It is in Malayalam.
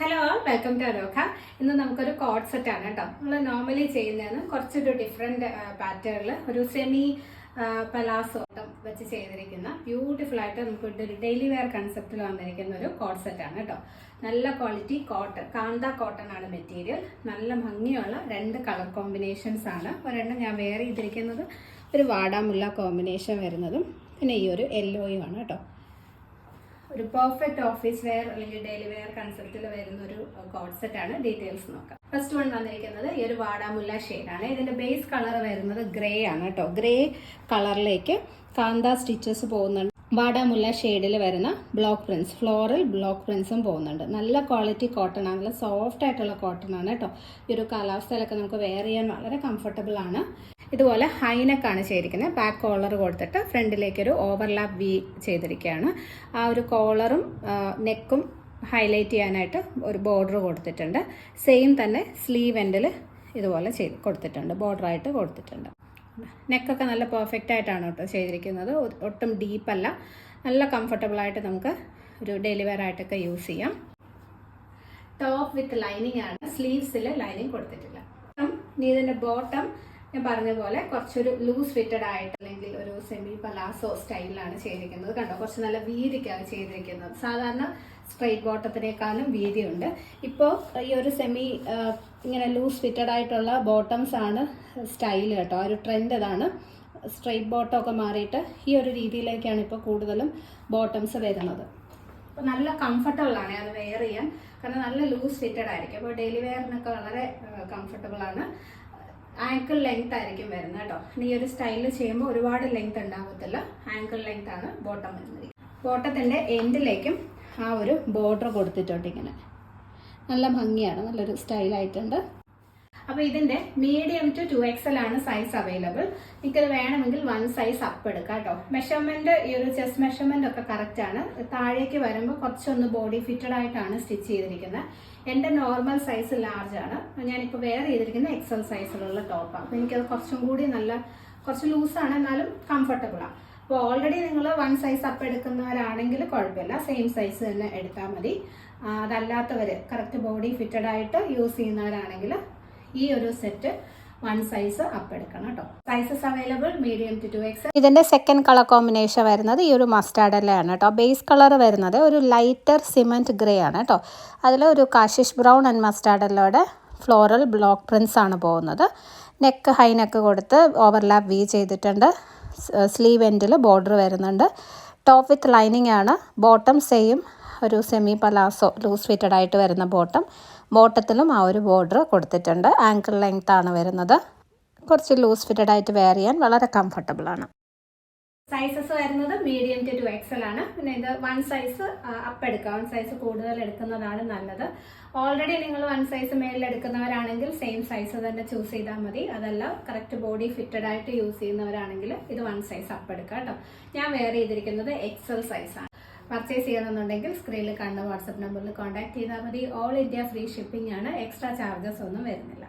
Hello all, welcome to Alokha. ഇന്ന് നമുക്കൊരു കോഡ് സെറ്റ് ആണ് കേട്ടോ. നമ്മൾ നോർമലി ചെയ്യുന്നതെന്ന് കുറച്ചൊരു ഡിഫറെൻറ്റ് പാറ്റേണിൽ ഒരു സെമി പലാസോ വെച്ച് ചെയ്തിരിക്കുന്ന ബ്യൂട്ടിഫുൾ ആയിട്ട് നമുക്ക് ഒരു ഡെയിലി വെയർ കൺസെപ്റ്റിൽ വന്നിരിക്കുന്ന ഒരു കോഡ് സെറ്റ് ആണ് കേട്ടോ. നല്ല ക്വാളിറ്റി കോട്ടൺ, കാന്ത കോട്ടൺ ആണ് മെറ്റീരിയൽ. നല്ല ഭംഗിയുള്ള രണ്ട് കളർ കോമ്പിനേഷൻസ് ആണ്. ഒരെണ്ണം ഞാൻ വെയർ ചെയ്തിരിക്കുന്നത് ഒരു വാടാമുല്ല കോമ്പിനേഷൻ വരുന്നതും പിന്നെ ഈ ഒരു യെല്ലോയും ആണ് കേട്ടോ. ഒരു പെർഫെക്റ്റ് ഓഫീസ് വെയർ അല്ലെങ്കിൽ ഡെയിലി വെയർ കൺസെപ്റ്റിൽ വരുന്ന ഒരു കോഡ് സെറ്റ് ആണ്. ഡീറ്റെയിൽസ് നോക്കാം. ഫസ്റ്റ് വൺ വന്നിരിക്കുന്നത് ഈ ഒരു വാടാമുല്ല ഷെയ്ഡാണ്. ഇതിന്റെ ബേസ് കളർ വരുന്നത് ഗ്രേ ആണ് കേട്ടോ. ഗ്രേ കളറിലേക്ക് കാന്ത സ്റ്റിച്ചസ് പോകുന്നുണ്ട്. വാടാമുല്ല ഷെയ്ഡിൽ വരുന്ന ബ്ലോക്ക് പ്രിന്റ്സ്, ഫ്ലോറൽ ബ്ലോക്ക് പ്രിന്റ്സും പോകുന്നുണ്ട്. നല്ല ക്വാളിറ്റി കോട്ടൺ ആണ്, നല്ല സോഫ്റ്റ് ആയിട്ടുള്ള കോട്ടൺ ആണ് കേട്ടോ. ഈ ഒരു കാലാവസ്ഥയിലൊക്കെ നമുക്ക് വെയർ ചെയ്യാൻ വളരെ കംഫർട്ടബിൾ ആണ്. ഇതുപോലെ ഹൈനെക്കാണ് ചെയ്തിരിക്കുന്നത്. ബാക്ക് കോളർ കൊടുത്തിട്ട് ഫ്രണ്ടിലേക്കൊരു ഓവർലാപ്പ് വി ചെയ്തിരിക്കുകയാണ്. ആ ഒരു കോളറും നെക്കും ഹൈലൈറ്റ് ചെയ്യാനായിട്ട് ഒരു ബോർഡർ കൊടുത്തിട്ടുണ്ട്. സെയിം തന്നെ സ്ലീവ് എൻഡിൽ ഇതുപോലെ ചെയ്ത് കൊടുത്തിട്ടുണ്ട്, ബോർഡറായിട്ട് കൊടുത്തിട്ടുണ്ട്. നെക്കൊക്കെ നല്ല പെർഫെക്റ്റ് ആയിട്ടാണ് കേട്ടോ ചെയ്തിരിക്കുന്നത്. ഒട്ടും ഡീപ്പല്ല, നല്ല കംഫർട്ടബിൾ ആയിട്ട് നമുക്ക് ഒരു ഡെയിലി വെയർ ആയിട്ടൊക്കെ യൂസ് ചെയ്യാം. ടോപ്പ് വിത്ത് ലൈനിങ് ആണ്, സ്ലീവ്സിൽ ലൈനിങ് കൊടുത്തിട്ടില്ല. ഇനി ഇതിന്റെ ബോട്ടം ഞാൻ പറഞ്ഞ പോലെ കുറച്ചൊരു ലൂസ് ഫിറ്റഡ് ആയിട്ട് അല്ലെങ്കിൽ ഒരു സെമി പലാസോ സ്റ്റൈലിലാണ് ചെയ്തിരിക്കുന്നത്. കണ്ടോ, കുറച്ച് നല്ല വീതിക്കാണ് ചെയ്തിരിക്കുന്നത്. സാധാരണ സ്ട്രൈറ്റ് ബോട്ടത്തിനേക്കാളും വീതിയുണ്ട്. ഇപ്പോൾ ഈ ഒരു സെമി ഇങ്ങനെ ലൂസ് ഫിറ്റഡ് ആയിട്ടുള്ള ബോട്ടംസ് ആണ് സ്റ്റൈൽ കേട്ടോ. ആ ഒരു ട്രെൻഡ് അതാണ്. സ്ട്രൈറ്റ് ബോട്ടം ഒക്കെ മാറിയിട്ട് ഈ ഒരു രീതിയിലേക്കാണ് ഇപ്പോൾ കൂടുതലും ബോട്ടംസ് വരുന്നത്. അപ്പോൾ നല്ല കംഫർട്ടബിൾ ആണ് അത് വെയർ ചെയ്യാൻ, കാരണം നല്ല ലൂസ് ഫിറ്റഡ് ആയിരിക്കും. അപ്പോൾ ഡെയിലി വെയറിനൊക്കെ വളരെ കംഫർട്ടബിൾ ആണ്. ആങ്കിൾ ലെങ്ത് ആയിരിക്കും വരുന്നത് കേട്ടോ. ഈ ഒരു സ്റ്റൈലിൽ ചെയ്യുമ്പോൾ ഒരുപാട് ലെങ്ത് ഉണ്ടാകത്തില്ല. ആങ്കിൾ ലെങ്ത് ആണ് ബോട്ടം വരുന്നത്. ബോട്ടത്തിന്റെ എൻഡിലേക്കും ആ ഒരു ബോർഡർ കൊടുത്തിട്ടുണ്ട്. ഇങ്ങനെ നല്ല ഭംഗിയാണ്, നല്ലൊരു സ്റ്റൈലായിട്ടുണ്ട്. അപ്പോൾ ഇതിന്റെ മീഡിയം ടു 2XL ആണ് സൈസ് അവൈലബിൾ. എനിക്കത് വേണമെങ്കിൽ 1 സൈസ് അപ്പ് എടുക്കാം കേട്ടോ. മെഷർമെന്റ് ഈ ഒരു ചെസ്റ്റ് മെഷർമെന്റ് ഒക്കെ കറക്റ്റ് ആണ്. താഴേക്ക് വരുമ്പോൾ കുറച്ചൊന്ന് ബോഡി ഫിറ്റഡ് ആയിട്ടാണ് സ്റ്റിച്ച് ചെയ്തിരിക്കുന്നത്. എൻ്റെ നോർമൽ സൈസ് ലാർജ് ആണ്. ഞാനിപ്പോൾ വെയർ ചെയ്തിരിക്കുന്ന XL സൈസിലുള്ള ടോപ്പാണ്. അപ്പോൾ എനിക്കത് കുറച്ചും കൂടി കുറച്ച് ലൂസാണ്, എന്നാലും കംഫർട്ടബിൾ ആണ്. അപ്പോൾ ഓൾറെഡി നിങ്ങൾ 1 സൈസ് അപ്പ് എടുക്കുന്നവരാണെങ്കിൽ കുഴപ്പമില്ല, സെയിം സൈസ് തന്നെ എടുത്താൽ മതി. അതല്ലാത്തവർ കറക്റ്റ് ബോഡി ഫിറ്റഡ് ആയിട്ട് യൂസ് ചെയ്യുന്നവരാണെങ്കിൽ ഈ ഒരു സെറ്റ് 1 സൈസ് അപ്പ് എടുക്കണം കേട്ടോ. Sizes available medium to 2XL. ഇതിന്റെ സെക്കൻഡ് കളർ കോമ്പിനേഷൻ വരുന്നത് ഈ ഒരു മസ്റ്റാർഡ് ആണ് കേട്ടോ. ബേസ് കളർ വരുന്നത് ഒരു ലൈറ്റർ സിമെന്റ് ഗ്രേ ആണ് കേട്ടോ. അതിൽ ഒരു കാഷിഷ് ബ്രൗൺ ആൻഡ് മസ്റ്റാർഡ് യെല്ലോയുടെ ഫ്ലോറൽ ബ്ലോക്ക് പ്രിന്റ്സ് ആണ് പോകുന്നത്. നെക്ക് ഹൈ നെക്ക് കൊടുത്ത് ഓവർലാപ്പ് വി ചെയ്തിട്ടുണ്ട്. സ്ലീവ് എൻഡിൽ ബോർഡർ വരുന്നുണ്ട്. ടോപ്പ് വിത്ത് ലൈനിങ് ആണ്. ബോട്ടം സെയിം ഒരു സെമി പലാസോ ലൂസ് ഫിറ്റഡ് ആയിട്ട് വരുന്ന ബോട്ടത്തിലും ആ ഒരു ബോർഡർ കൊടുത്തിട്ടുണ്ട്. ആങ്കിൾ ലെങ്ത് ആണ് വരുന്നത്. കുറച്ച് ലൂസ് ഫിറ്റഡ് ആയിട്ട് വെയർ ചെയ്യാൻ വളരെ കംഫർട്ടബിൾ ആണ്. സൈസസ് വരുന്നത് മീഡിയം ടു 2XL ആണ്. പിന്നെ ഇത് 1 സൈസ് അപ്പ് എടുക്കുക, 1 സൈസ് കൂടുതൽ എടുക്കുന്നതാണ് നല്ലത്. ഓൾറെഡി നിങ്ങൾ 1 സൈസ് മേളിൽ എടുക്കുന്നവരാണെങ്കിൽ സെയിം സൈസ് തന്നെ ചൂസ് ചെയ്താൽ മതി. അതല്ല കറക്റ്റ് ബോഡി ഫിറ്റഡ് ആയിട്ട് യൂസ് ചെയ്യുന്നവരാണെങ്കിൽ ഇത് 1 സൈസ് അപ്പ് എടുക്കുക കേട്ടോ. ഞാൻ വെയർ ചെയ്തിരിക്കുന്നത് XL സൈസാണ്. പർച്ചേസ് ചെയ്യണമെന്നുണ്ടെങ്കിൽ സ്ക്രീനിൽ കണ്ട വാട്സപ്പ് നമ്പറിൽ കോൺടാക്ട് ചെയ്താൽ മതി. ഓൾ ഇന്ത്യ ഫ്രീ ഷിപ്പിംഗ് ആണ്. എക്സ്ട്രാ ചാർജസ് ഒന്നും വരുന്നില്ല.